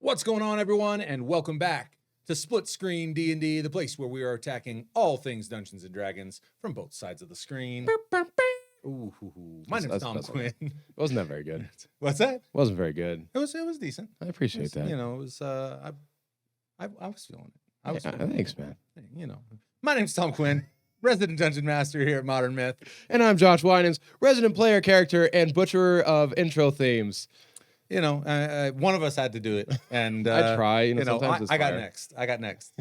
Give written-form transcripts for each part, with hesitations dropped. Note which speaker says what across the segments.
Speaker 1: What's going on, everyone, and welcome back to Split Screen D&D, the place where we are attacking all things Dungeons and Dragons from both sides of the screen. Ooh, my name's Tom Quinn.
Speaker 2: Wasn't that very good?
Speaker 1: What's that?
Speaker 2: Wasn't very good.
Speaker 1: It was decent.
Speaker 2: I appreciate that.
Speaker 1: You know, it was. I was feeling it.
Speaker 2: Thanks, man.
Speaker 1: You know, my name's Tom Quinn, resident dungeon master here at Modern Myth,
Speaker 2: and I'm Josh Winans, resident player character and butcherer of intro themes.
Speaker 1: You know, one of us had to do it, and
Speaker 2: I try. You know,
Speaker 1: sometimes
Speaker 2: it's
Speaker 1: I got next.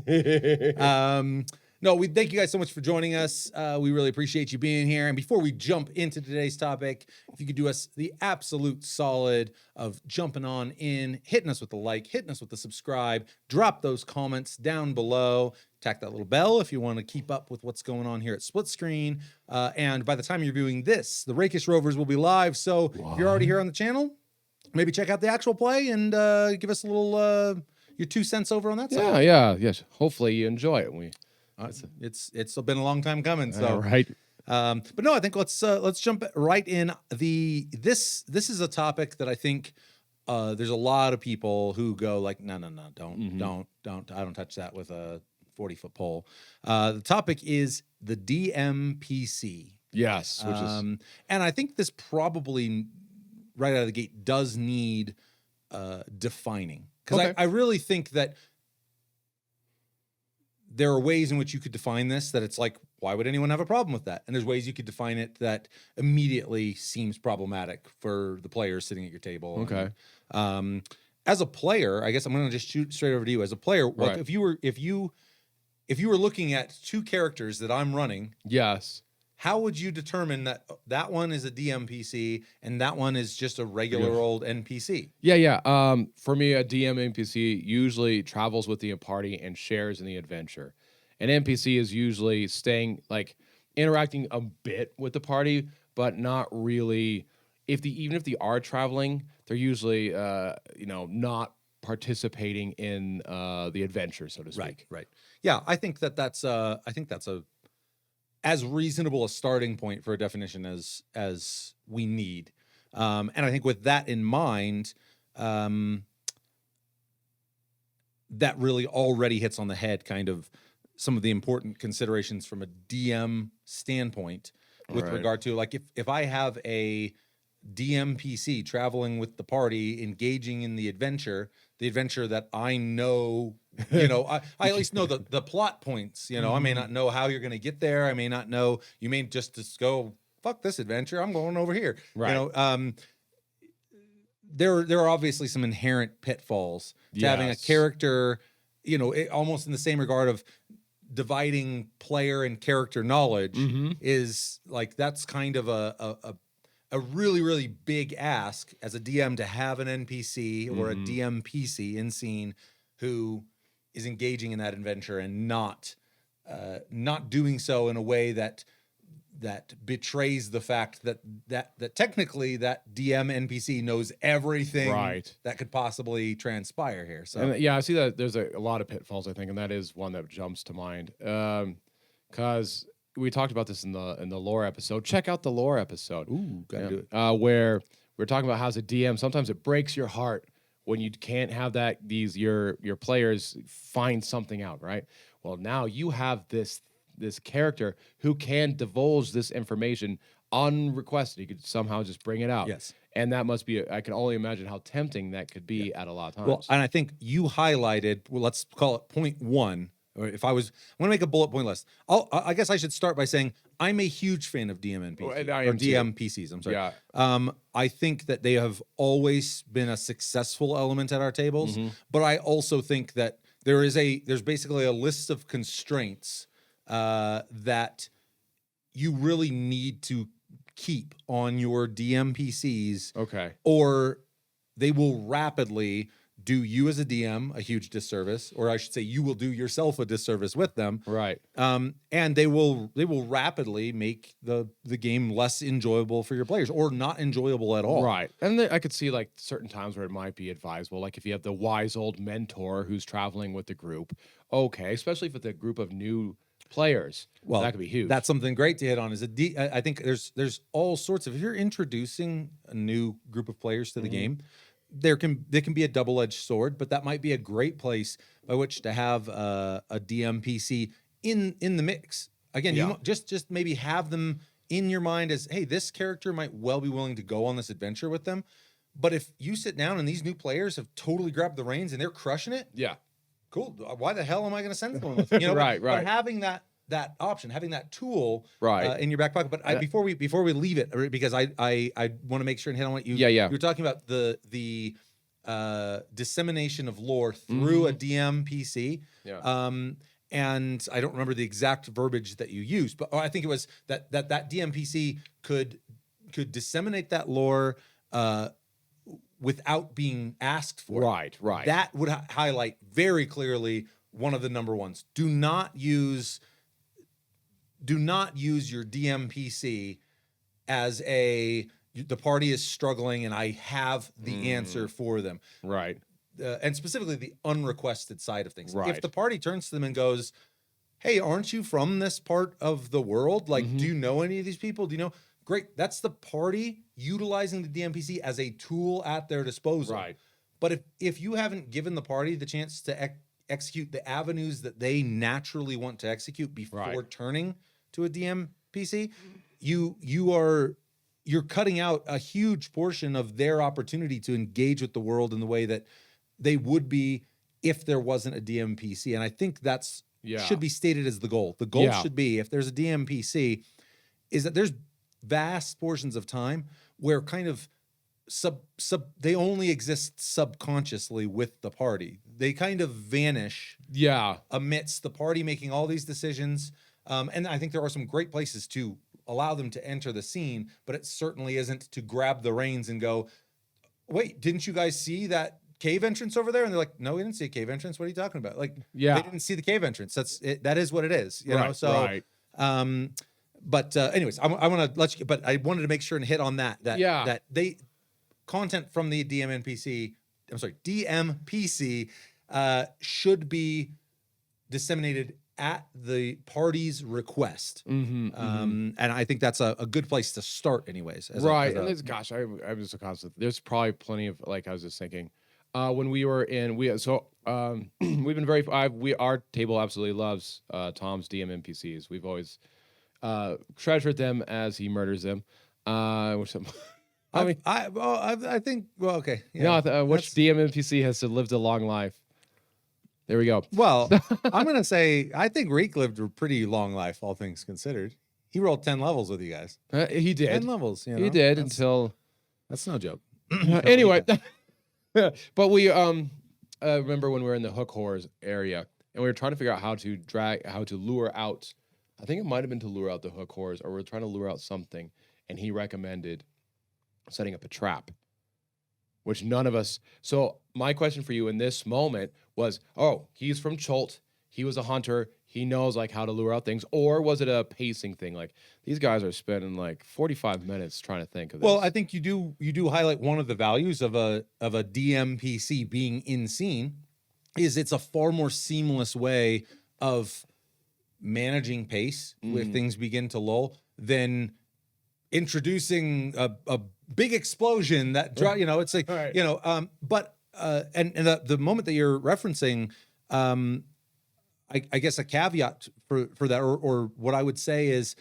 Speaker 1: No, we thank you guys so much for joining us. We really appreciate you being here. And before we jump into today's topic, if you could do us the absolute solid of jumping on in, hitting us with the like, hitting us with the subscribe, drop those comments down below, tack that little bell if you want to keep up with what's going on here at Split Screen. And by the time you're viewing this, the Rakish Rovers will be live. So if you're already here on the channel, maybe check out the actual play and give us a little your 2 cents over on that side.
Speaker 2: Yes. Hopefully you enjoy it.
Speaker 1: It's been a long time coming. So
Speaker 2: right.
Speaker 1: But no, I think let's jump right in. This is a topic that I think there's a lot of people who go like, no, don't I don't touch that with a 40-foot pole. The topic is the DMPC.
Speaker 2: Yes, which is,
Speaker 1: and I think this probably right out of the gate does need defining, because I really think that there are ways in which you could define this that it's like, why would anyone have a problem with that? And there's ways you could define it that immediately seems problematic for the players sitting at your table.
Speaker 2: Okay.
Speaker 1: And, as a player, I guess I'm going to just shoot straight over to you. As a player,
Speaker 2: right.
Speaker 1: Like if you were looking at 2 characters that I'm running,
Speaker 2: yes,
Speaker 1: how would you determine that one is a DMPC and that one is just a regular old NPC?
Speaker 2: Yeah. For me, a DM NPC usually travels with the party and shares in the adventure. An NPC is usually interacting a bit with the party, but not really. Even if they are traveling, they're usually not participating in the adventure, so to speak.
Speaker 1: Right. Yeah, I think that's a as reasonable a starting point for a definition as we need. And I think with that in mind, that really already hits on the head kind of some of the important considerations from a DM standpoint with regard to, like, if I have a DMPC traveling with the party, engaging in the adventure that I know, I at least know the plot points, I may not know how you're going to get there. I may not know, you may just go, fuck this adventure, I'm going over here.
Speaker 2: Right.
Speaker 1: There are obviously some inherent pitfalls to having a character, almost in the same regard of dividing player and character knowledge is like, that's kind of a really, really big ask as a DM to have an NPC or a DMPC in scene who is engaging in that adventure and not doing so in a way that betrays the fact that technically that DM NPC knows everything that could possibly transpire here. So
Speaker 2: I see that there's a lot of pitfalls, I think, and that is one that jumps to mind. Because we talked about this in the lore episode. Check out the lore episode.
Speaker 1: Ooh, gotta do it.
Speaker 2: Where we're talking about how as a DM, sometimes it breaks your heart when you can't have your players find something out, right? Well, now you have this character who can divulge this information unrequested. He could somehow just bring it out.
Speaker 1: Yes.
Speaker 2: And that must be, I can only imagine how tempting that could be at a lot of times.
Speaker 1: Well, and I think you highlighted, let's call it point 1. Or I'm going to make a bullet point list. I guess I should start by saying I'm a huge fan of DMPCs. I'm sorry.
Speaker 2: Yeah.
Speaker 1: I think that they have always been a successful element at our tables, but I also think that there's basically a list of constraints that you really need to keep on your DMPCs.
Speaker 2: Okay.
Speaker 1: Or they will rapidly do you as a DM a huge disservice, or I should say you will do yourself a disservice with them.
Speaker 2: Right.
Speaker 1: And they will rapidly make the game less enjoyable for your players, or not enjoyable at all.
Speaker 2: Right. And I could see like certain times where it might be advisable, like if you have the wise old mentor who's traveling with the group. Okay, especially if it's a group of new players. Well, that could be huge.
Speaker 1: That's something great to hit on. I think there's all sorts of, if you're introducing a new group of players to the game, they can be a double-edged sword, but that might be a great place by which to have a DMPC in the mix. Again, you just maybe have them in your mind as, hey, this character might well be willing to go on this adventure with them. But if you sit down and these new players have totally grabbed the reins and they're crushing it, cool. Why the hell am I going to send someone with?
Speaker 2: Right.
Speaker 1: But having that option, having that tool in your back pocket. But before we leave it, because I want to make sure and hit on what you you're talking about, the dissemination of lore through a DMPC. And I don't remember the exact verbiage that you used, but I think it was that DMPC could disseminate that lore without being asked for.
Speaker 2: Right.
Speaker 1: That would highlight very clearly one of the number ones. Do not use your DMPC as the party is struggling and I have the answer for them.
Speaker 2: Right.
Speaker 1: And specifically the unrequested side of things.
Speaker 2: Right.
Speaker 1: If the party turns to them and goes, hey, aren't you from this part of the world? Like, do you know any of these people? Do you know? Great. That's the party utilizing the DMPC as a tool at their disposal.
Speaker 2: Right.
Speaker 1: But if you haven't given the party the chance to execute the avenues that they naturally want to execute before turning to a DMPC, you're cutting out a huge portion of their opportunity to engage with the world in the way that they would be if there wasn't a DMPC. And I think that's should be stated as the goal. The goal should be, if there's a DMPC, is that there's vast portions of time where kind of they only exist subconsciously with the party. They kind of vanish amidst the party making all these decisions. And I think there are some great places to allow them to enter the scene, but it certainly isn't to grab the reins and go, wait, didn't you guys see that cave entrance over there? And they're like, no, we didn't see a cave entrance. What are you talking about? Like, they didn't see the cave entrance. That is what it is. You know? So, but anyways, I want to let you, but I wanted to make sure and hit on that content from the DMPC should be disseminated at the party's request. And I think that's a good place to start anyways.
Speaker 2: And there's, gosh, I was so constant. There's probably plenty of, like, I was just thinking, when we were in, we've been our table absolutely loves Tom's DMPCs. We've always treasured them as he murders them. Which
Speaker 1: I think, well, okay. Yeah,
Speaker 2: which DMPC has lived a long life? There we go.
Speaker 1: Well, I'm going to say, I think Reek lived a pretty long life, all things considered. He rolled 10 levels with you guys.
Speaker 2: He did.
Speaker 1: 10 levels. You know?
Speaker 2: He did until...
Speaker 1: That's no joke.
Speaker 2: Anyway, but we remember when we were in the hook horrors area, and we were trying to figure out how to lure out, I think it might have been to lure out the hook horrors, or we were trying to lure out something, and he recommended setting up a trap, which none of us... So my question for you in this moment was, he's from Cholt, he was a hunter, he knows like how to lure out things, or was it a pacing thing? Like, these guys are spending like 45 minutes trying to think of this.
Speaker 1: Well, I think you do highlight one of the values of a DMPC being in scene is it's a far more seamless way of managing pace when things begin to lull than introducing a big explosion that it's like but the moment that you're referencing, I guess a caveat for that, or what I would say is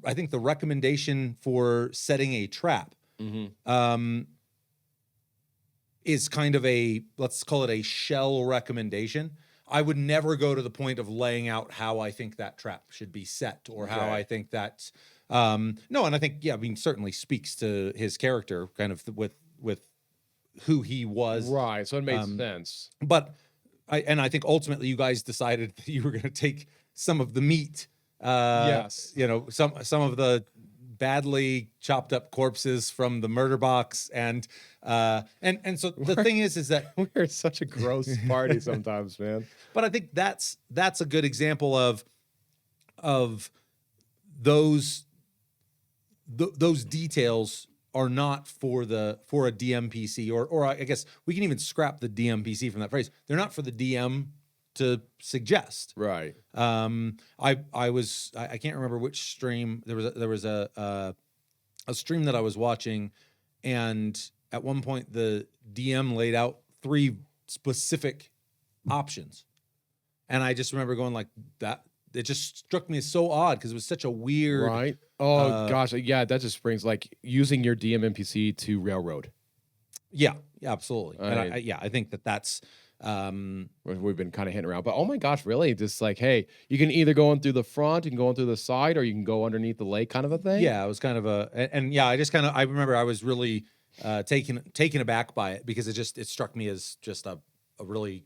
Speaker 1: I think the recommendation for setting a trap is kind of let's call it a shell recommendation. I would never go to the point of laying out how I think that trap should be set, or how I think that and I think certainly speaks to his character kind of with who he was.
Speaker 2: Right. So it made sense.
Speaker 1: But I think ultimately you guys decided that you were going to take some of the meat.
Speaker 2: Yes.
Speaker 1: Some of the badly chopped up corpses from the murder box, and so the thing is that
Speaker 2: we're such a gross party sometimes, man.
Speaker 1: But I think that's a good example of those details are not for a DMPC, or I guess we can even scrap the DMPC from that phrase. They're not for the DM to suggest.
Speaker 2: Right.
Speaker 1: I can't remember which stream. There was a stream that I was watching, and at one point the DM laid out 3 specific options. And I just remember going like that. It just struck me as so odd because it was such a weird.
Speaker 2: Right. Oh gosh. Yeah. That just brings like using your DMPC to railroad.
Speaker 1: Yeah, absolutely. And I think that's.
Speaker 2: We've been kind of hitting around, but oh my gosh, really? Just like, hey, you can either go in through the front, you can go in through the side, or you can go underneath the lake, kind of a thing.
Speaker 1: Yeah, it was kind of I remember I was really taken aback by it because it struck me as just a really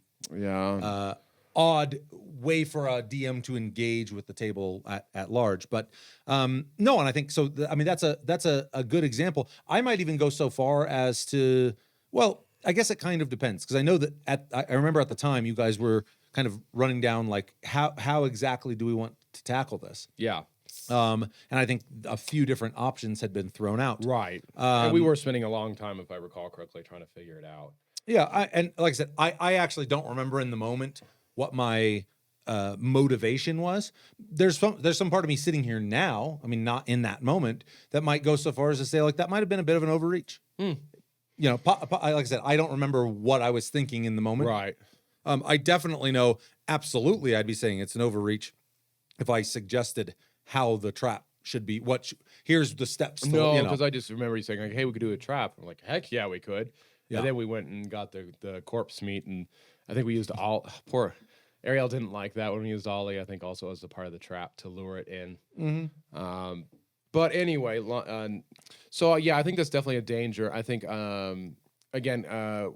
Speaker 1: odd way for a DM to engage with the table at large. But no, and I think so. I mean, that's a good example. I might even go so far as to, well, I guess it kind of depends because I know that I remember at the time you guys were kind of running down like how exactly do we want to tackle this?
Speaker 2: Yeah.
Speaker 1: And I think a few different options had been thrown out.
Speaker 2: Right. And we were spending a long time, if I recall correctly, trying to figure it out.
Speaker 1: Yeah. And like I said, I actually don't remember in the moment what my motivation was. There's some part of me sitting here now, I mean, not in that moment, that might go so far as to say like that might have been a bit of an overreach. You know, like I said, I don't remember what I was thinking in the moment.
Speaker 2: Right.
Speaker 1: I definitely know, absolutely, I'd be saying it's an overreach if I suggested how the trap should be. Here's the steps.
Speaker 2: No, because I just remember you saying like, "Hey, we could do a trap." I'm like, "Heck yeah, we could." Yeah. And then we went and got the corpse meat, and I think we used all. Poor Ariel didn't like that when we used Ollie. I think also as a part of the trap to lure it in. Mm-hmm. But anyway, so yeah, I think that's definitely a danger. I think again,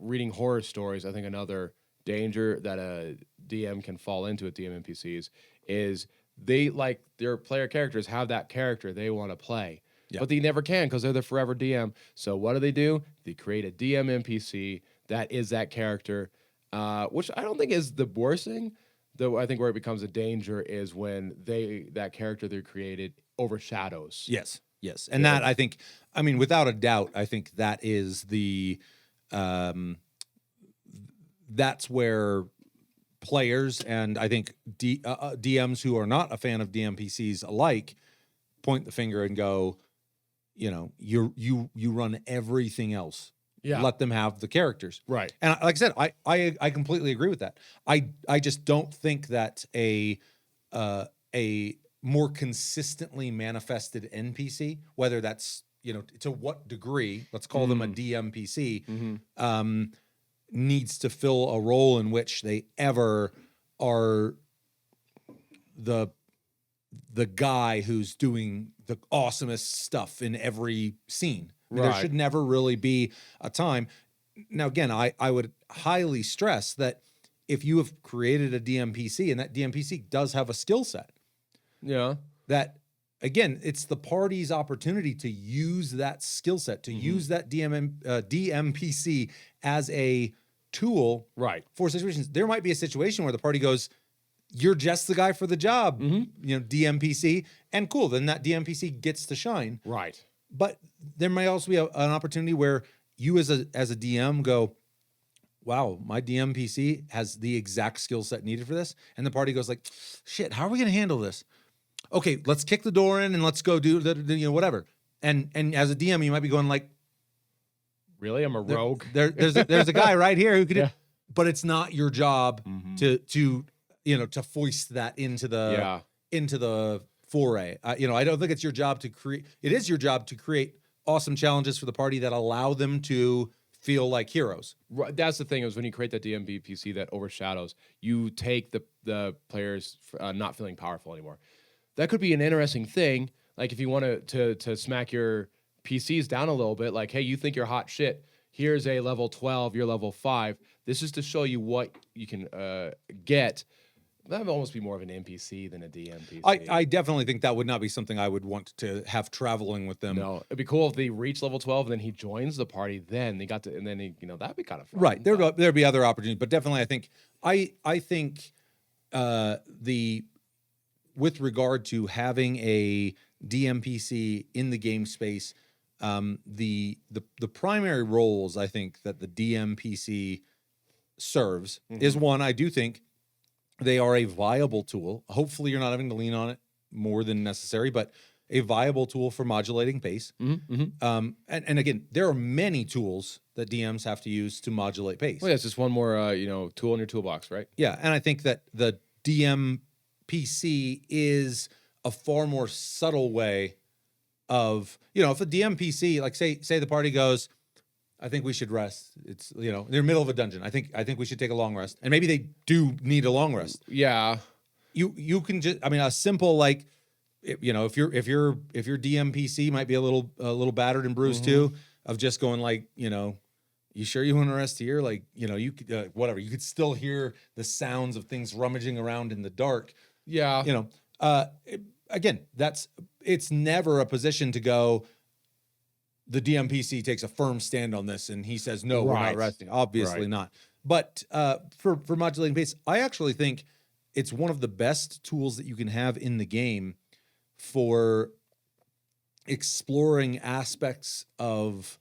Speaker 2: reading horror stories, I think another danger that a DM can fall into at DM NPCs is they like their player characters have that character they want to play, but they never can because they're the forever DM. So what do? They create a DM NPC that is that character, which I don't think is the worst thing. Though I think where it becomes a danger is when that character they created overshadows.
Speaker 1: Yes. And that I think, I mean, without a doubt, I think that is that's where players and I think DMs who are not a fan of DMPCs alike point the finger and go, you know, you run everything else. Yeah. Let them have the characters.
Speaker 2: Right.
Speaker 1: And like I said, I completely agree with that. I just don't think that a more consistently manifested NPC, whether that's, you know, to what degree, let's call them a DMPC, needs to fill a role in which they ever are the guy who's doing the awesomest stuff in every scene. I mean, there should never really be a time. Now, again, I would highly stress that if you have created a DMPC and that DMPC does have a skill set, that, again, it's the party's opportunity to use that skill set, to use that DMPC as a tool for situations. There might be a situation where the party goes, you're just the guy for the job, you know, DMPC, and cool, then that DMPC gets to shine.
Speaker 2: Right.
Speaker 1: But there might also be an opportunity where you as a DM go, wow, my DMPC has the exact skill set needed for this. And the party goes like, shit, how are we going to handle this? Okay, let's kick the door in and let's go do you know, whatever. And as a DM, you might be going like,
Speaker 2: really? I'm a rogue.
Speaker 1: There's a guy right here who could, but it's not your job to you know, to foist that into the foray. You know, I don't think it's your job to create. It is your job to create awesome challenges for the party that allow them to feel like heroes.
Speaker 2: Right. That's the thing is when you create that DMPC that overshadows, you take the players not feeling powerful anymore. That could be an interesting thing. Like if you want to smack your PCs down a little bit, like, hey, you think you're hot shit. Here's a level 12, you're level 5. This is to show you what you can get. That would almost be more of an NPC than a DMPC.
Speaker 1: I definitely think that would not be something I would want to have traveling with them.
Speaker 2: No, it'd be cool if they reach level 12 and then he joins the party. Then they got to, and then he, you know, that'd be kind of fun.
Speaker 1: Right. There'd be other opportunities, but definitely, I think with regard to having a DMPC in the game space, the primary roles I think that the DMPC serves is one. I do think they are a viable tool. Hopefully you're not having to lean on it more than necessary, but a viable tool for modulating pace. And again, there are many tools that DMs have to use to modulate pace.
Speaker 2: Well, yeah, it's just one more tool in your toolbox, right?
Speaker 1: Yeah, and I think that the DMPC is a far more subtle way of, if a DMPC, like say the party goes, I think we should rest. It's, they're in the middle of a dungeon. I think we should take a long rest. And maybe they do need a long rest.
Speaker 2: Yeah.
Speaker 1: You can just, a simple, like, if your DMPC might be a little battered and bruised too, of just going like, you sure you want to rest here? Like, you could, whatever, you could still hear the sounds of things rummaging around in the dark.
Speaker 2: Yeah.
Speaker 1: Again, it's never a position to go, the DMPC takes a firm stand on this and he says, no, we're not resting. Obviously not. But for modulating pace, I actually think it's one of the best tools that you can have in the game for exploring aspects of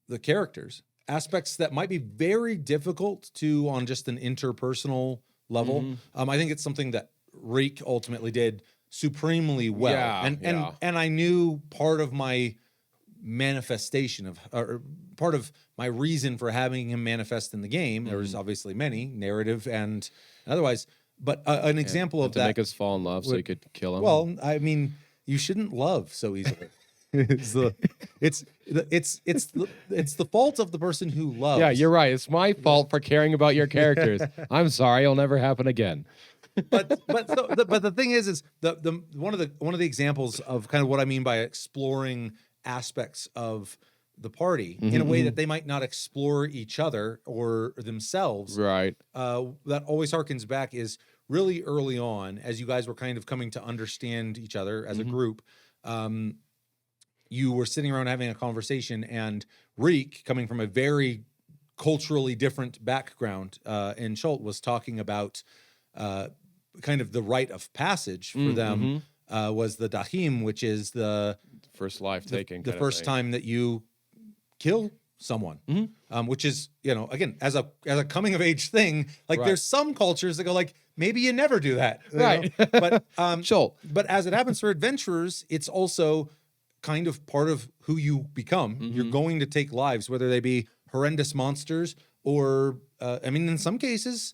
Speaker 1: the characters, aspects that might be very difficult to on just an interpersonal level. I think it's something that Reek ultimately did supremely well.
Speaker 2: Yeah,
Speaker 1: and I knew part of my manifestation of, or part of my reason for having him manifest in the game. There was obviously many, narrative and otherwise, but an example of
Speaker 2: to
Speaker 1: that,
Speaker 2: make us fall in love so you could kill him.
Speaker 1: well, you shouldn't love so easily. It's the fault of the person who loves.
Speaker 2: Yeah, you're right. It's my fault for caring about your characters. I'm sorry. It'll never happen again.
Speaker 1: but the thing is the one of the examples of kind of what I mean by exploring aspects of the party in a way that they might not explore each other or themselves.
Speaker 2: Right.
Speaker 1: That always harkens back is really early on, as you guys were kind of coming to understand each other as a group. You were sitting around having a conversation, and Reek, coming from a very culturally different background, in Schult, was talking about kind of the rite of passage for them was the Dahim, which is the
Speaker 2: first life taking,
Speaker 1: the first time that you kill someone, which is, again, as a coming of age thing, like there's some cultures that go like, maybe you never do that.
Speaker 2: Right.
Speaker 1: But,
Speaker 2: Schult.
Speaker 1: But as it happens for adventurers, it's also kind of part of who you become. You're going to take lives, whether they be horrendous monsters or, in some cases,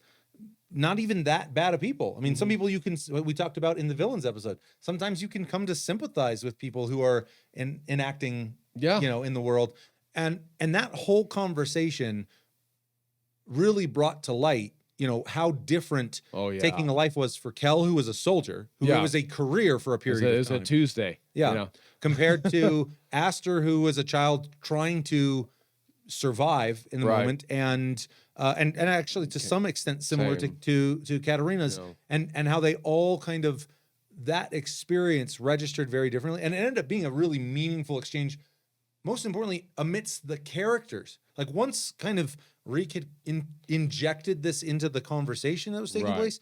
Speaker 1: not even that bad of people. Some people we talked about in the villains episode, sometimes you can come to sympathize with people who are enacting, in the world. And that whole conversation really brought to light, how different taking a life was for Kel, who was a soldier, who it was a career for a period of time.
Speaker 2: It was a Tuesday.
Speaker 1: Compared to Aster, who was a child trying to survive in the moment, and actually to some extent similar to Katarina's, and how they all kind of, that experience registered very differently, and it ended up being a really meaningful exchange. Most importantly, amidst the characters, like once kind of Reek had injected this into the conversation that was taking place,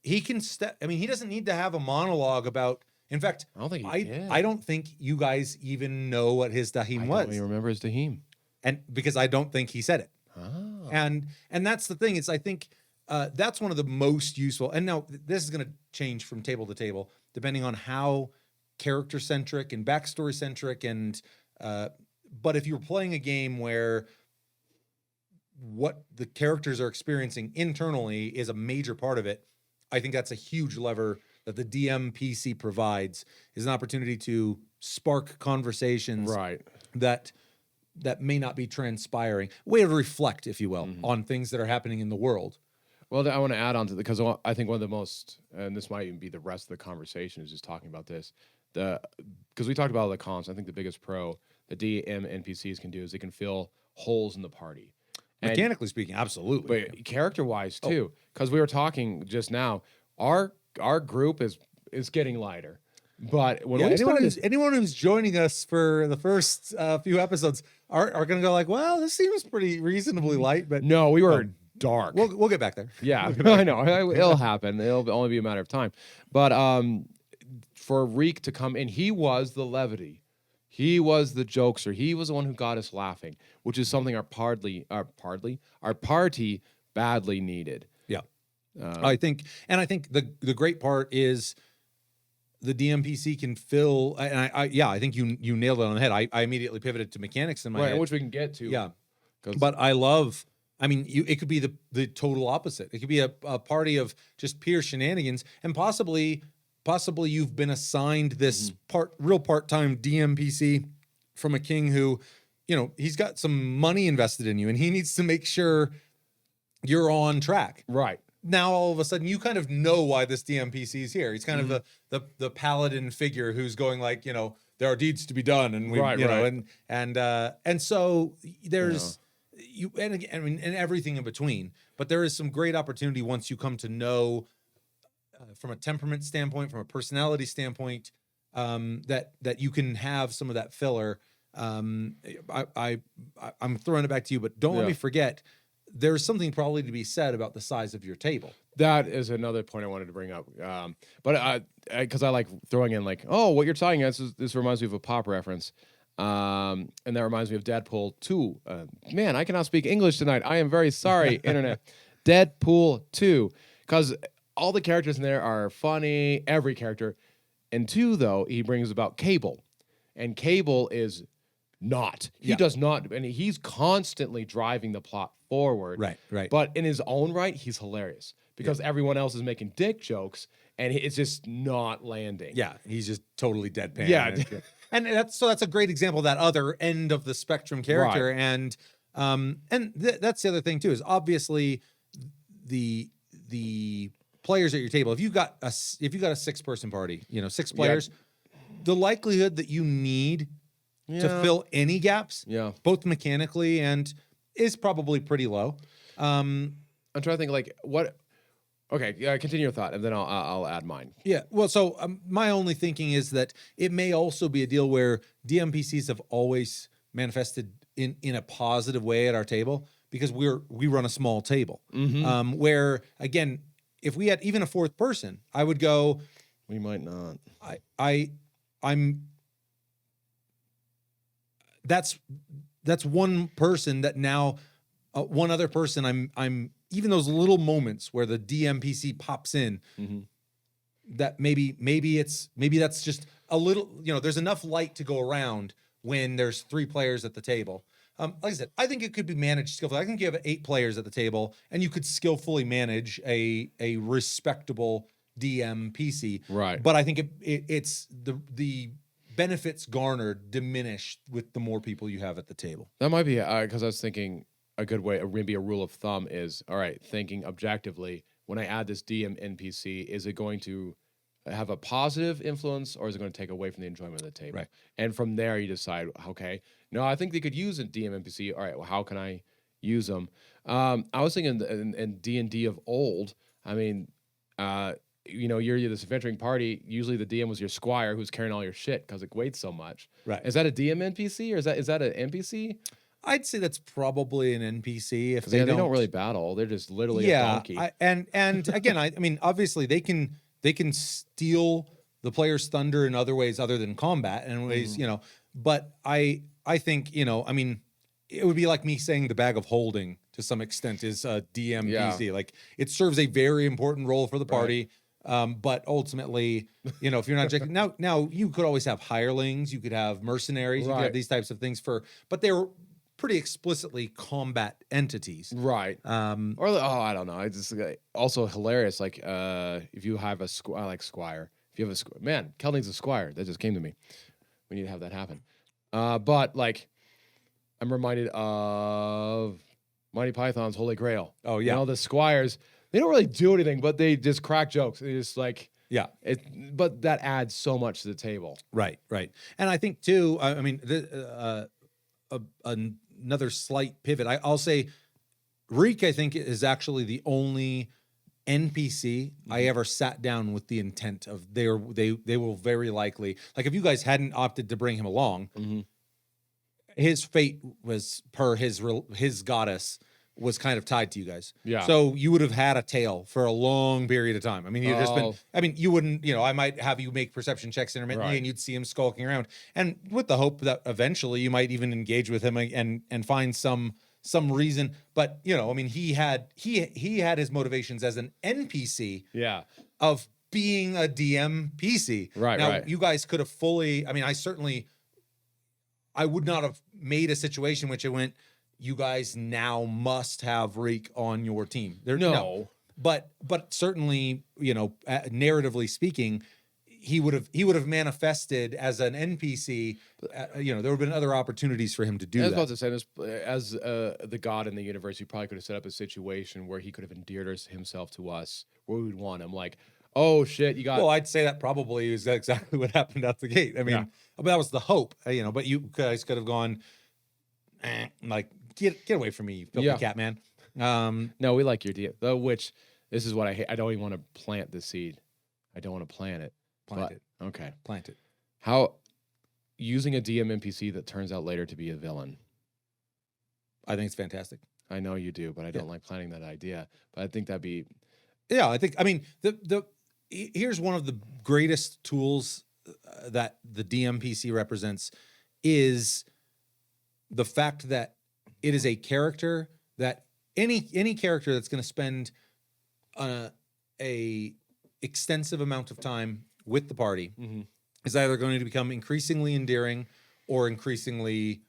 Speaker 1: he can step. He doesn't need to have a monologue about. In fact, I don't think you guys even know what his Dahim was. I don't
Speaker 2: even remember his Dahim,
Speaker 1: and because I don't think he said it. Oh. And that's the thing. I think that's one of the most useful. And now this is going to change from table to table depending on how character centric and backstory centric and. But if you're playing a game where what the characters are experiencing internally is a major part of it, I think that's a huge lever that the DMPC provides, is an opportunity to spark conversations that may not be transpiring. A way to reflect, if you will, on things that are happening in the world.
Speaker 2: Well, I want to add on to because I think one of the most, and this might even be the rest of the conversation, is just talking about this. Because we talked about the cons, I think the biggest pro that DMPCs can do is they can fill holes in the party.
Speaker 1: Mechanically speaking, absolutely.
Speaker 2: But character-wise too, because we were talking just now, our group is getting lighter. But when
Speaker 1: anyone who's joining us for the first few episodes are going to go like, well, this seems pretty reasonably light. But
Speaker 2: no, we were dark.
Speaker 1: We'll get back there.
Speaker 2: Yeah, I know. It'll happen. It'll only be a matter of time. But for Reek to come in, he was the levity. He was the jokester. He was the one who got us laughing, which is something our party badly needed.
Speaker 1: Yeah. I think the great part is the DMPC can fill, and I think you nailed it on the head. I immediately pivoted to mechanics in my head,
Speaker 2: which we can get to.
Speaker 1: Yeah, but I love. I mean, it could be the total opposite. It could be a party of just pure shenanigans, and possibly you've been assigned this real part-time DMPC from a king who, he's got some money invested in you, and he needs to make sure you're on track.
Speaker 2: Right.
Speaker 1: Now, all of a sudden, you kind of know why this DMPC is here. He's kind of the paladin figure who's going like, there are deeds to be done, and we, and so there's and everything in between. But there is some great opportunity once you come to know, from a temperament standpoint, from a personality standpoint, that you can have some of that filler. I'm throwing it back to you, but don't let me forget. There's something probably to be said about the size of your table.
Speaker 2: That is another point I wanted to bring up. But because I like throwing in like, oh, what you're talking about, this reminds me of a pop reference. And that reminds me of Deadpool 2. Man, I cannot speak English tonight. I am very sorry, Internet. Deadpool 2. Because all the characters in there are funny, every character. And 2, though, he brings about Cable. And Cable is not. He does not. And he's constantly driving the plot forward.
Speaker 1: Right.
Speaker 2: But in his own right, he's hilarious because everyone else is making dick jokes and it's just not landing.
Speaker 1: Yeah, he's just totally deadpan.
Speaker 2: Yeah.
Speaker 1: And that's a great example of that other end of the spectrum character. Right. And that's the other thing too, is obviously the players at your table. If you got a 6-person party, 6 players, the likelihood that you need to fill any gaps, both mechanically and is probably pretty low.
Speaker 2: I'm trying to think like what. Okay, continue your thought, and then I'll add mine.
Speaker 1: Yeah, well, so my only thinking is that it may also be a deal where DMPCs have always manifested in a positive way at our table because we run a small table. Where again, if we had even a 4th person, I would go.
Speaker 2: We might not.
Speaker 1: I'm. That's one person that now, one other person. I'm even those little moments where the DMPC pops in. That maybe that's just a little. There's enough light to go around when there's 3 players at the table. Like I said, I think it could be managed skillfully. I think you have 8 players at the table, and you could skillfully manage a respectable DMPC.
Speaker 2: Right.
Speaker 1: But I think it's the benefits garnered diminish with the more people you have at the table.
Speaker 2: That might be because I was thinking a good way, maybe a rule of thumb is, all right, thinking objectively, when I add this DM NPC, is it going to have a positive influence or is it going to take away from the enjoyment of the table?
Speaker 1: Right.
Speaker 2: And from there you decide, okay, no, I think they could use a DM NPC. All right, well, how can I use them? I was thinking in D&D of old, I mean, you're this adventuring party. Usually the DM was your squire who's carrying all your shit because it weighs so much.
Speaker 1: Right.
Speaker 2: Is that a DM NPC or is that an NPC?
Speaker 1: I'd say that's probably an NPC if
Speaker 2: they don't really battle. They're just literally a donkey.
Speaker 1: And again, I mean, obviously they can steal the player's thunder in other ways other than combat and ways, but I think, I mean, it would be like me saying the bag of holding to some extent is a DMPC. Yeah. Like it serves a very important role for the party. Right. But ultimately, if you're not now you could always have hirelings, you could have mercenaries, you could have these types of things but they're pretty explicitly combat entities.
Speaker 2: Right. I don't know. It's just also hilarious. Like, if you have I like squire. If you have a man, Kelding's a squire. That just came to me. We need to have that happen. But like, I'm reminded of Monty Python's Holy Grail.
Speaker 1: Oh yeah.
Speaker 2: The squires, they don't really do anything, but they just crack jokes. They just like, but that adds so much to the table.
Speaker 1: Right. And I think too, I mean, another slight pivot. I'll say Reek, I think, is actually the only NPC I ever sat down with the intent of they will very likely, like if you guys hadn't opted to bring him along, his fate was per his goddess was kind of tied to you guys. Yeah. So you would have had a tail for a long period of time. I mean, you've just been, I mean, you wouldn't, I might have you make perception checks intermittently and you'd see him skulking around. And with the hope that eventually you might even engage with him and find some reason. But, I mean, he had his motivations as an NPC of being a DMPC.
Speaker 2: Right,
Speaker 1: now,
Speaker 2: right.
Speaker 1: you guys could have fully. I mean, I would not have made a situation which it went. You guys now must have Reek on your team.
Speaker 2: No.
Speaker 1: But certainly, narratively speaking, he would have manifested as an NPC. There would have been other opportunities for him to do that.
Speaker 2: I was about to say this, as the god in the universe, he probably could have set up a situation where he could have endeared himself to us, where we would want him. Like, oh shit, you got.
Speaker 1: Well, I'd say that probably is exactly what happened out the gate. I mean, but that was the hope, But you guys could have gone, like, get away from me, you filthy cat man.
Speaker 2: No, we like your DM. Though, which this is what I hate. I don't even want to plant the seed. I don't want to plant it.
Speaker 1: Plant it.
Speaker 2: Okay.
Speaker 1: Plant it.
Speaker 2: How using a DM NPC that turns out later to be a villain?
Speaker 1: I think it's fantastic.
Speaker 2: I know you do, but I don't like planting that idea. But I think that'd be.
Speaker 1: Yeah, I mean, here's one of the greatest tools that the DMPC represents is the fact that it is a character that any character that's going to spend a extensive amount of time with the party is either going to become increasingly endearing or increasingly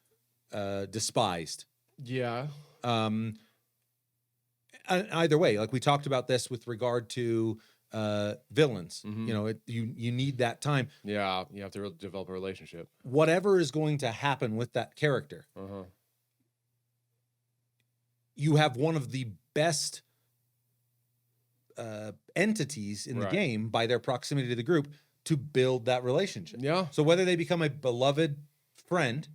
Speaker 1: despised.
Speaker 2: Yeah.
Speaker 1: Either way, like we talked about this with regard to villains. You need that time.
Speaker 2: Yeah, you have to develop a relationship.
Speaker 1: Whatever is going to happen with that character, you have one of the best entities in the game by their proximity to the group to build that relationship.
Speaker 2: Yeah.
Speaker 1: So whether they become a beloved friend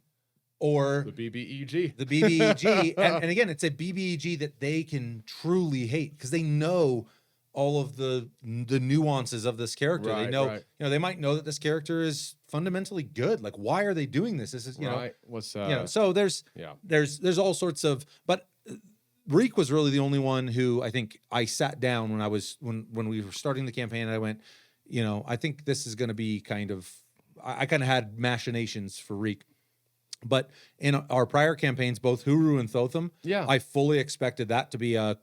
Speaker 1: or
Speaker 2: the BBEG.
Speaker 1: The BBEG. and again, it's a BBEG that they can truly hate because they know all of the nuances of this character. They know, they might know that this character is fundamentally good. Like, why are they doing this? This is,
Speaker 2: what's
Speaker 1: so there's all sorts of, but Reek was really the only one who I think I sat down when we were starting the campaign and I went, I think this is going to be kind of, I kind of had machinations for Reek. But in our prior campaigns, both Huru and Thotham, I fully expected that to be a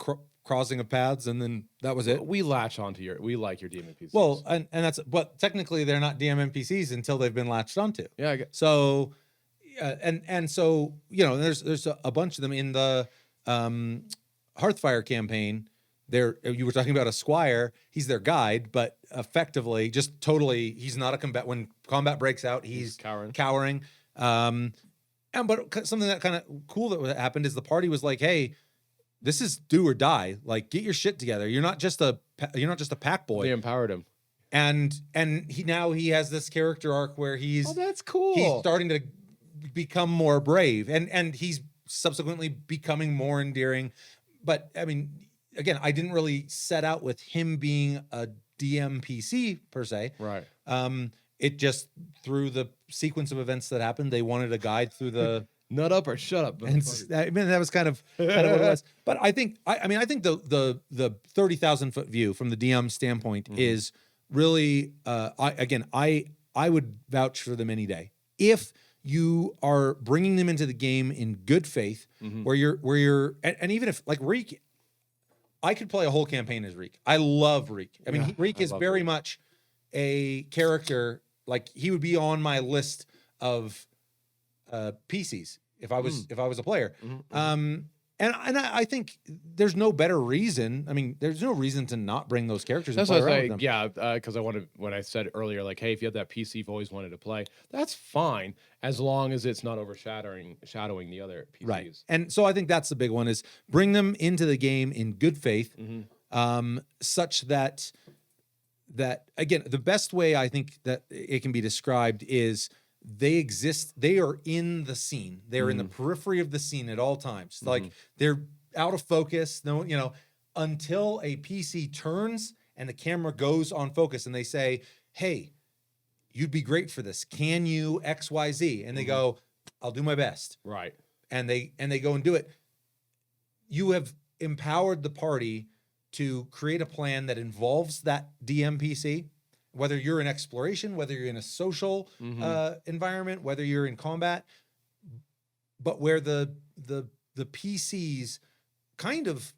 Speaker 1: crossing of paths, and then that was it.
Speaker 2: We latch onto we like your DMPCs.
Speaker 1: Well, and that's, but technically they're not DMPCs until they've been latched onto.
Speaker 2: Yeah. I get.
Speaker 1: So, and so there's a bunch of them in the Hearthfire campaign. You were talking about a squire. He's their guide, but effectively, just totally, he's not a combat. When combat breaks out, he's cowering. But something that kind of cool that happened is the party was like, "Hey, this is do or die. Like, get your shit together. You're not just a pack boy."
Speaker 2: They empowered him,
Speaker 1: and he has this character arc where he's
Speaker 2: that's cool.
Speaker 1: He's starting to become more brave, and he's subsequently becoming more endearing. But I mean, again, I didn't really set out with him being a DMPC per se.
Speaker 2: Right.
Speaker 1: It just, through the sequence of events that happened, they wanted a guide through the
Speaker 2: nut up or shut up.
Speaker 1: And I mean, that was kind of what it was. But I think the 30,000 foot view from the DM standpoint is really I would vouch for them any day if you are bringing them into the game in good faith, where you're and even if like Reek, I could play a whole campaign as Reek. I love Reek. I mean, Reek is very much a character. Like, he would be on my list of PCs if I was a player. And I think there's no better reason. I mean, there's no reason to not bring those characters.
Speaker 2: That's what I was like, yeah, because I wanted, when I said earlier, like, hey, if you have that PC you've always wanted to play, that's fine as long as it's not overshadowing the other PCs.
Speaker 1: Right. And so I think that's the big one, is bring them into the game in good faith, such that again, the best way I think that it can be described is they are in the scene. They're in the periphery of the scene at all times. Like, they're out of focus. No, until a PC turns and the camera goes on focus and they say, "Hey, you'd be great for this. Can you XYZ?" And they go, "I'll do my best."
Speaker 2: Right.
Speaker 1: And they go and do it. You have empowered the party to create a plan that involves that DMPC, whether you're in exploration, whether you're in a social environment, whether you're in combat, but where the PCs kind of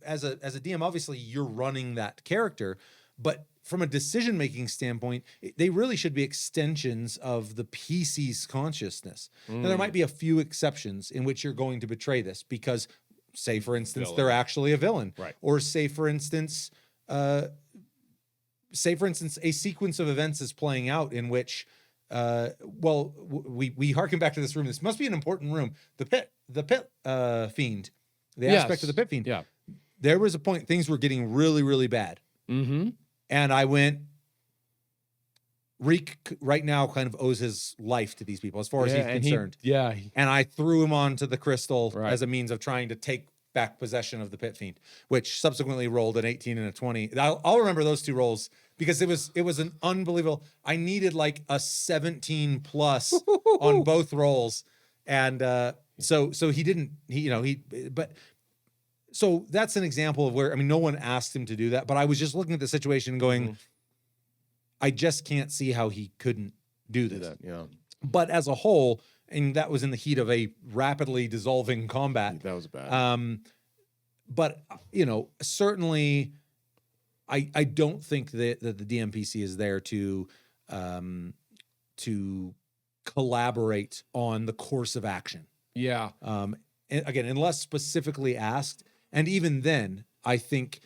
Speaker 1: as a DM, obviously you're running that character, But from a decision-making standpoint, they really should be extensions of the PC's consciousness. Now, there might be a few exceptions in which you're going to betray this because, say, for instance, they're actually a villain.
Speaker 2: Right.
Speaker 1: Or say, for instance, a sequence of events is playing out in which, we harken back to this room. This must be an important room. The pit fiend, the aspect of the pit fiend.
Speaker 2: Yeah.
Speaker 1: There was a point things were getting really, really bad.
Speaker 2: Mm-hmm.
Speaker 1: And I went, Reek right now kind of owes his life to these people as far as he's concerned. And I threw him onto the crystal as a means of trying to take back possession of the pit fiend, which subsequently rolled an 18 and a 20. I'll remember those two rolls because it was an unbelievable. I needed like a 17 plus on both rolls. And so he didn't, so that's an example of where, I mean, no one asked him to do that, but I was just looking at the situation and going, I just can't see how he couldn't do this. But as a whole, and that was in the heat of a rapidly dissolving combat.
Speaker 2: That was bad.
Speaker 1: But, certainly I don't think that the DMPC is there to collaborate on the course of action.
Speaker 2: Yeah.
Speaker 1: And again, unless specifically asked. And even then, I think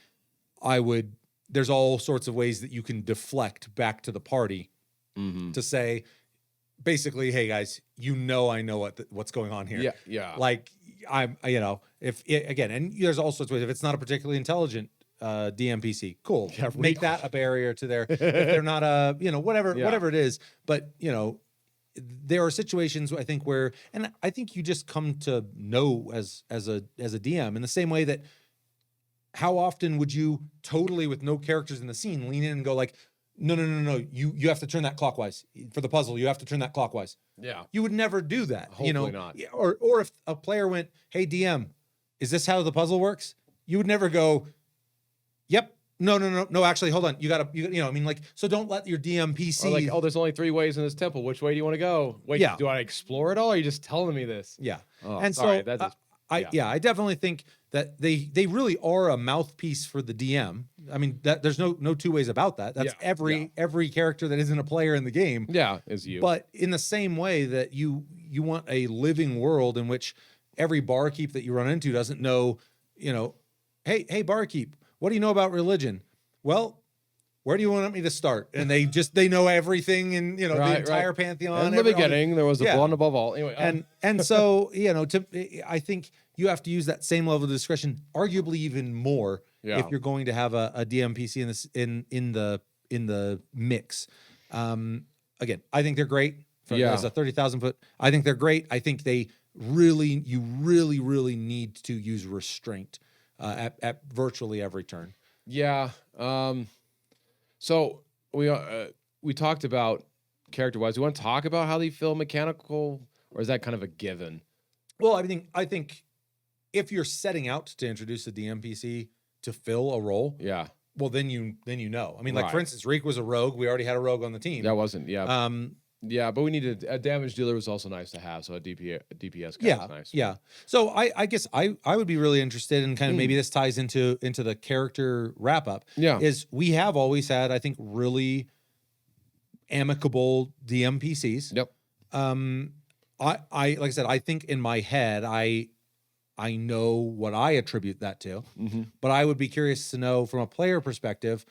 Speaker 1: there's all sorts of ways that you can deflect back to the party to say, basically, hey guys, I know what's going on here.
Speaker 2: Yeah.
Speaker 1: Like and there's all sorts of ways. If it's not a particularly intelligent DMPC, cool.
Speaker 2: Yeah,
Speaker 1: make that a barrier to their, if they're not whatever it is. But, there are situations I think where, and I think you just come to know as a DM in the same way that how often would you totally with no characters in the scene lean in and go like, no, you have to turn that clockwise for the puzzle. You have to turn that clockwise.
Speaker 2: Yeah.
Speaker 1: You would never do that.
Speaker 2: Hopefully not.
Speaker 1: Or if a player went, hey DM, is this how the puzzle works? You would never go, yep. No, actually, hold on. So don't let your DMPC.
Speaker 2: Or like, there's only 3 ways in this temple. Which way do you want to go? Wait, do I explore it all? Or are you just telling me this?
Speaker 1: Yeah.
Speaker 2: Oh,
Speaker 1: and
Speaker 2: sorry,
Speaker 1: so I definitely think that they really are a mouthpiece for the DM. I mean, there's no 2 ways about that. That's every character that isn't a player in the game.
Speaker 2: Yeah, is you.
Speaker 1: But in the same way that you want a living world in which every barkeep that you run into doesn't know, hey barkeep, what do you know about religion? Well, where do you want me to start? And they know everything and the entire pantheon.
Speaker 2: In the beginning, there was a one above all. Anyway,
Speaker 1: and so I think you have to use that same level of discretion, arguably even more, if you're going to have a DMPC in the mix. Again, I think they're great. As a 30,000 foot, I think they're great. I think you really need to use restraint at virtually every turn.
Speaker 2: Yeah. So we talked about character-wise. You want to talk about how they feel mechanical, or is that kind of a given?
Speaker 1: Well, I think if you're setting out to introduce a DMPC to fill a role, well, then you know. I mean, like for instance, Reek was a rogue. We already had a rogue on the team.
Speaker 2: That wasn't, but we needed a damage dealer was also nice to have. So a DPS guy was nice.
Speaker 1: Yeah. So I guess I would be really interested in kind of maybe this ties into the character wrap up.
Speaker 2: Yeah.
Speaker 1: Is we have always had, I think, really amicable DMPCs.
Speaker 2: Yep.
Speaker 1: I like I said, I think in my head I know what I attribute that to, but I would be curious to know from a player perspective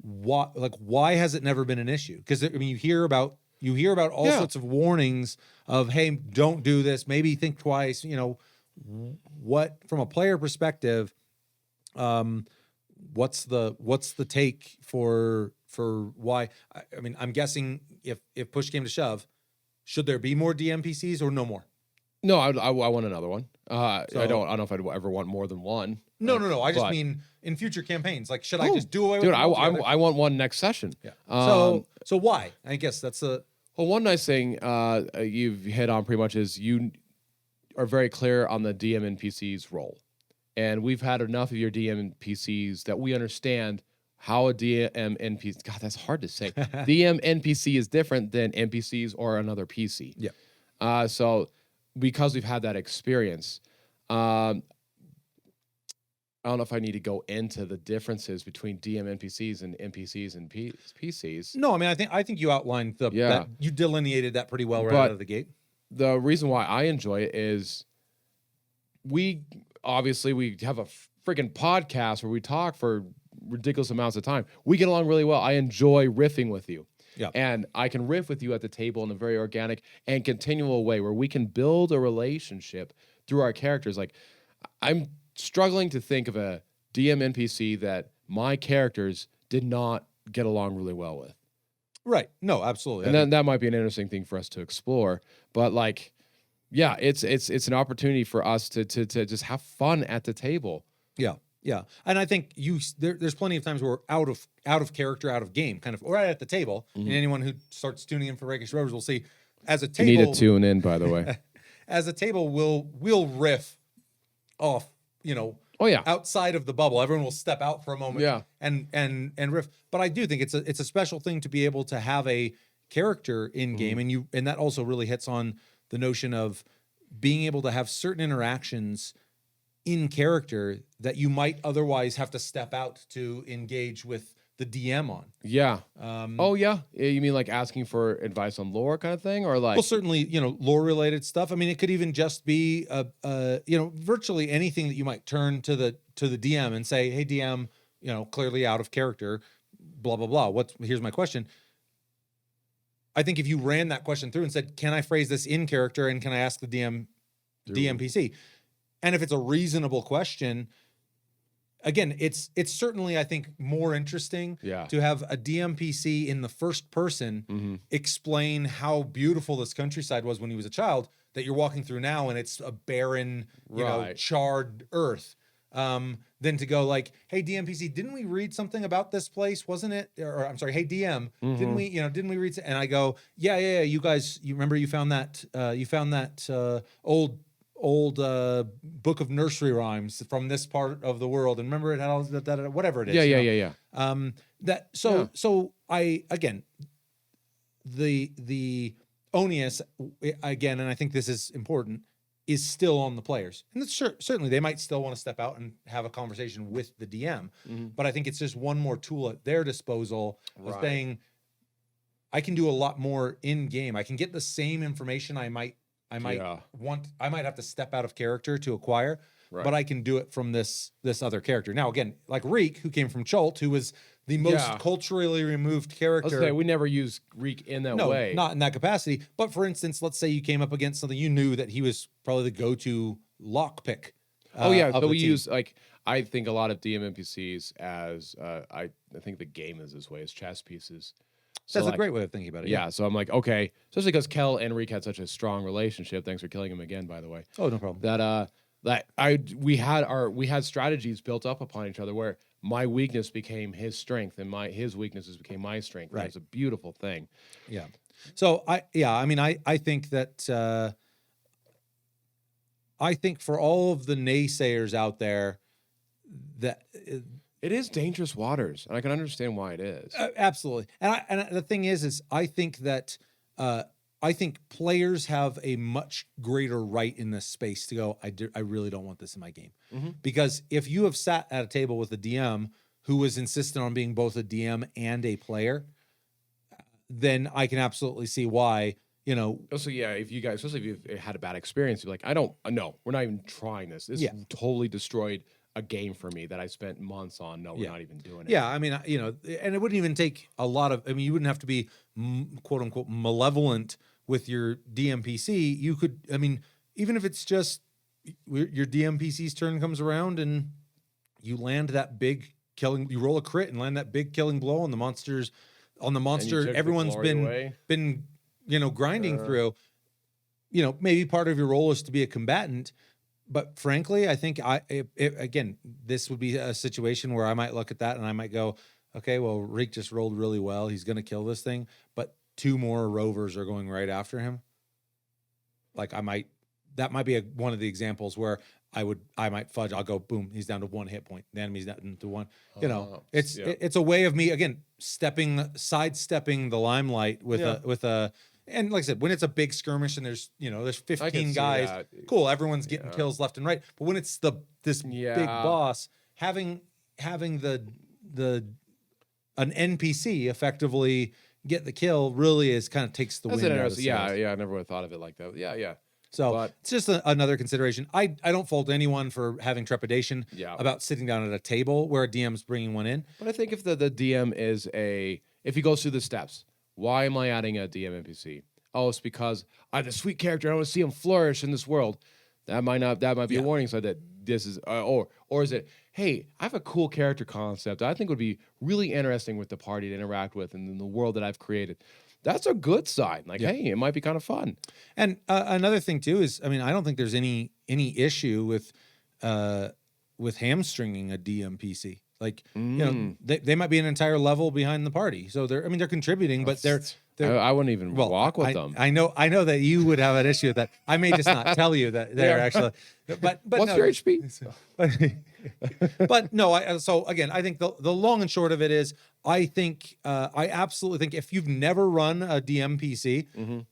Speaker 1: why has it never been an issue? Because I mean, you hear about all sorts of warnings of, hey, don't do this. Maybe think twice. What from a player perspective, what's the take for why? I mean, I'm guessing if push came to shove, should there be more DMPCs or no more?
Speaker 2: No, I want another one. I don't know if I'd ever want more than one.
Speaker 1: No. I just mean in future campaigns. Like, should I just do away with?
Speaker 2: Dude, I want one next session.
Speaker 1: Yeah. So why? I guess that's
Speaker 2: one nice thing you've hit on pretty much is you are very clear on the DMNPC's role, and we've had enough of your DMNPCs that we understand how a DMNPC. God, that's hard to say. DMNPC is different than NPCs or another PC.
Speaker 1: Yeah.
Speaker 2: So because we've had that experience. I don't know if I need to go into the differences between DMNPCs and NPCs and PCs.
Speaker 1: No, I mean, I think you outlined that you delineated that pretty well right out of the gate.
Speaker 2: The reason why I enjoy it is we have a freaking podcast where we talk for ridiculous amounts of time. We get along really well. I enjoy riffing with you.
Speaker 1: Yeah.
Speaker 2: And I can riff with you at the table in a very organic and continual way where we can build a relationship through our characters. Like, I'm struggling to think of a DM NPC that my characters did not get along really well with.
Speaker 1: Right. No, absolutely.
Speaker 2: And then that might be an interesting thing for us to explore. But like, yeah, it's an opportunity for us to just have fun at the table.
Speaker 1: Yeah. Yeah. And I think there's plenty of times where we're out of character, out of game, kind of right at the table. And anyone who starts tuning in for Rakish Rovers will see as a table.
Speaker 2: You need to tune in, by the way.
Speaker 1: As a table, we'll riff off, outside of the bubble. Everyone will step out for a moment and riff. But I do think it's a special thing to be able to have a character in game, and that also really hits on the notion of being able to have certain interactions in character that you might otherwise have to step out to engage with the DM on.
Speaker 2: Yeah. You mean like asking for advice on lore kind of thing, or like?
Speaker 1: Well, certainly, lore related stuff. I mean, it could even just be, virtually anything that you might turn to the DM and say, "Hey, DM, clearly out of character, blah blah blah. Here's my question." I think if you ran that question through and said, "Can I phrase this in character, and can I ask the DMPC?" And if it's a reasonable question, again, it's certainly, I think, more interesting to have a DMPC in the first person explain how beautiful this countryside was when he was a child that you're walking through now, and it's a barren, charred earth. Than to go like, "Hey, DMPC, didn't we read something about this place? Wasn't it?" Or I'm sorry, "Hey, DM, didn't we read?" And I go, yeah. You guys, you remember you found that old book of nursery rhymes from this part of the world, and remember it had all that, whatever it is.
Speaker 2: Yeah.
Speaker 1: So I, again, the onus again, and I think this is important, is still on the players. And that's certainly they might still want to step out and have a conversation with the DM, but I think it's just one more tool at their disposal of saying, I can do a lot more in game. I can get the same information I might have to step out of character to acquire, but I can do it from this other character. Now, again, like Reek, who came from Chult, who was the most culturally removed character.
Speaker 2: We never use Reek in that way.
Speaker 1: Not in that capacity. But for instance, let's say you came up against something you knew that he was probably the go-to lockpick.
Speaker 2: So we use, like, I think a lot of DM NPCs as, I think the game is this way, as chess pieces. So
Speaker 1: that's a great way of thinking about it.
Speaker 2: Yeah, so I'm like, okay, especially because Kel and Reek had such a strong relationship. Thanks for killing him again, by the way.
Speaker 1: Oh, no problem.
Speaker 2: We had strategies built up upon each other where my weakness became his strength and his weaknesses became my strength. Right. It was a beautiful thing.
Speaker 1: Yeah. So I think that I think for all of the naysayers out there that
Speaker 2: it is dangerous waters, and I can understand why it is.
Speaker 1: Absolutely. And the thing is I think that I think players have a much greater right in this space to go, I really don't want this in my game. Because if you have sat at a table with a DM who was insistent on being both a DM and a player, then I can absolutely see why,
Speaker 2: Also, if you guys, especially if you've had a bad experience, you're like, no, we're not even trying this. This totally destroyed a game for me that I spent months on. No, we're not even doing it.
Speaker 1: Yeah, I mean, and it wouldn't even take a lot of, you wouldn't have to be quote unquote malevolent with your DMPC. You could, even if it's just your DMPC's turn comes around and you land that big killing, you roll a crit and land that big killing blow on the monster everyone's been grinding through. Maybe part of your role is to be a combatant. But frankly, I think again, this would be a situation where I might look at that and I might go, okay, well, Reek just rolled really well. He's going to kill this thing, but 2 more rovers are going right after him. Like that might be one of the examples where I might fudge. I'll go, boom, he's down to 1 hit point. The enemy's down to 1. It's a way of me, again, sidestepping the limelight with a. And like I said, when it's a big skirmish and there's 15 guys, cool, everyone's getting kills left and right. But when it's this big boss, having an NPC effectively get the kill really is kind of takes the
Speaker 2: That's
Speaker 1: wind out of
Speaker 2: interesting.
Speaker 1: sails.
Speaker 2: Yeah. I never would have thought of it like that. Yeah.
Speaker 1: So it's just another consideration. I don't fault anyone for having trepidation about sitting down at a table where a DM's bringing one in.
Speaker 2: But I think if the DM is if he goes through the steps, why am I adding a DM NPC? Oh, it's because I have a sweet character. I want to see him flourish in this world. That might be a warning sign that this is, or is it, hey, I have a cool character concept I think would be really interesting with the party to interact with and in the world that I've created. That's a good sign. Like, hey, it might be kind of fun.
Speaker 1: And another thing too is, I mean, I don't think there's any issue with hamstringing a DMPC. Like, you know, they might be an entire level behind the party, so they're contributing, but they're
Speaker 2: I wouldn't even walk with them.
Speaker 1: I know that you would have an issue with that. I may just not tell you that they're actually. But
Speaker 2: what's your HP?
Speaker 1: But no. So again, I think the long and short of it is, I absolutely think if you've never run a DMPC,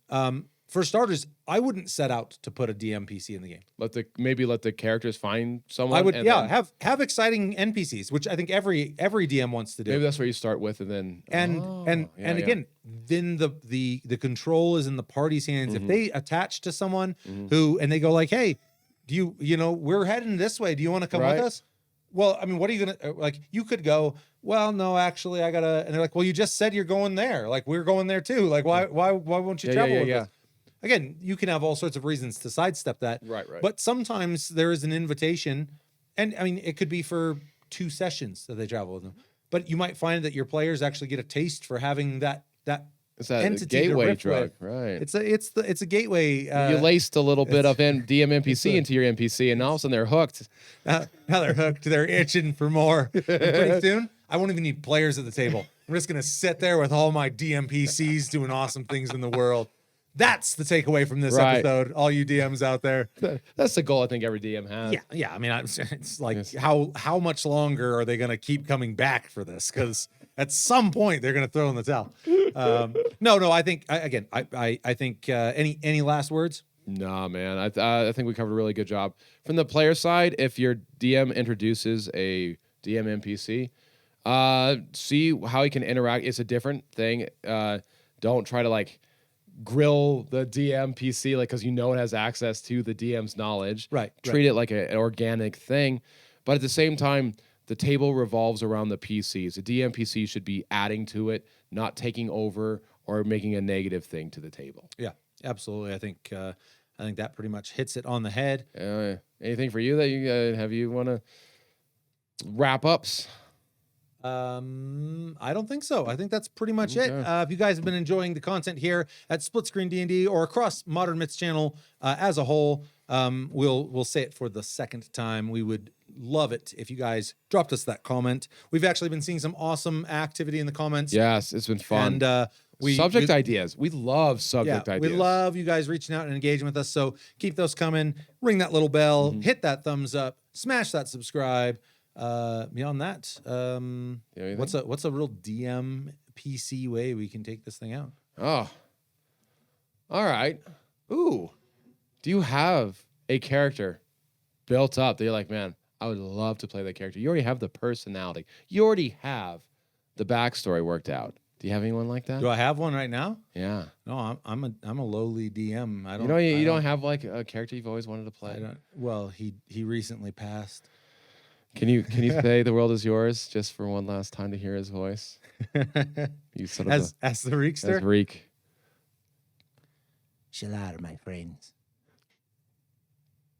Speaker 1: for starters, I wouldn't set out to put a DMPC in the game.
Speaker 2: Maybe let the characters find someone.
Speaker 1: I would, have exciting NPCs, which I think every DM wants to do.
Speaker 2: Maybe that's where you start with, and then
Speaker 1: again, then the control is in the party's hands. If they attach to someone and they go like, hey, do you know we're heading this way? Do you want to come with us? Well, I mean, what are you gonna like? You could go. Well, no, actually, I gotta. And they're like, well, you just said you're going there. Like, we're going there too. Like, why won't you travel with us? Again, you can have all sorts of reasons to sidestep that.
Speaker 2: Right.
Speaker 1: But sometimes there is an invitation, and I mean, it could be for 2 sessions that they travel with them. But you might find that your players actually get a taste for having that
Speaker 2: it's that
Speaker 1: entity
Speaker 2: gateway
Speaker 1: to
Speaker 2: drug,
Speaker 1: with.
Speaker 2: right?
Speaker 1: It's a gateway.
Speaker 2: You laced a little bit of DMNPC into your NPC, and all of a sudden they're hooked.
Speaker 1: Now they're hooked. They're itching for more. And pretty soon, I won't even need players at the table. I'm just gonna sit there with all my DMPCs doing awesome things in the world. That's the takeaway from this episode, all you DMs out there.
Speaker 2: That's the goal I think every DM has.
Speaker 1: Yeah. I mean, it's like how much longer are they going to keep coming back for this? Because at some point they're going to throw in the towel. No. I think I think any last words?
Speaker 2: Nah, man. I think we covered a really good job from the player side. If your DM introduces a DM NPC, see how he can interact. It's a different thing. Don't try to grill the DMPC because it has access to the DM's knowledge.
Speaker 1: Right.
Speaker 2: Treat it like an organic thing, but at the same time, the table revolves around the PCs. The DMPC should be adding to it, not taking over or making a negative thing to the table.
Speaker 1: Yeah, absolutely. I think that pretty much hits it on the head.
Speaker 2: Anything for you that you want to wrap ups?
Speaker 1: I don't think so. I think that's pretty much it. If you guys have been enjoying the content here at Split Screen D&D or across Modern Myths channel as a whole, we'll say it for the second time. We would love it if you guys dropped us that comment. We've actually been seeing some awesome activity in the comments.
Speaker 2: Yes, it's been fun.
Speaker 1: And
Speaker 2: subject ideas. We love subject ideas.
Speaker 1: We love you guys reaching out and engaging with us. So keep those coming. Ring that little bell. Hit that thumbs up. Smash that subscribe. Beyond that, what's a real DMPC way we can take this thing out?
Speaker 2: Oh, all right. Ooh, do you have a character built up that you're like, man, I would love to play that character? You already have the personality. You already have the backstory worked out. Do you have anyone like that?
Speaker 1: Do I have one right now?
Speaker 2: Yeah.
Speaker 1: No, I'm a lowly DM. I don't.
Speaker 2: You don't have a character you've always wanted to play.
Speaker 1: Well, he recently passed.
Speaker 2: Can you say the world is yours just for one last time to hear his voice? You sort of
Speaker 1: as the Reekster?
Speaker 2: As Reek.
Speaker 3: Shalar, my friends.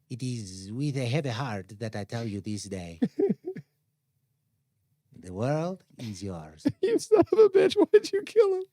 Speaker 3: It is with a heavy heart that I tell you this day. The world is yours.
Speaker 2: You son of a bitch, why did you kill him?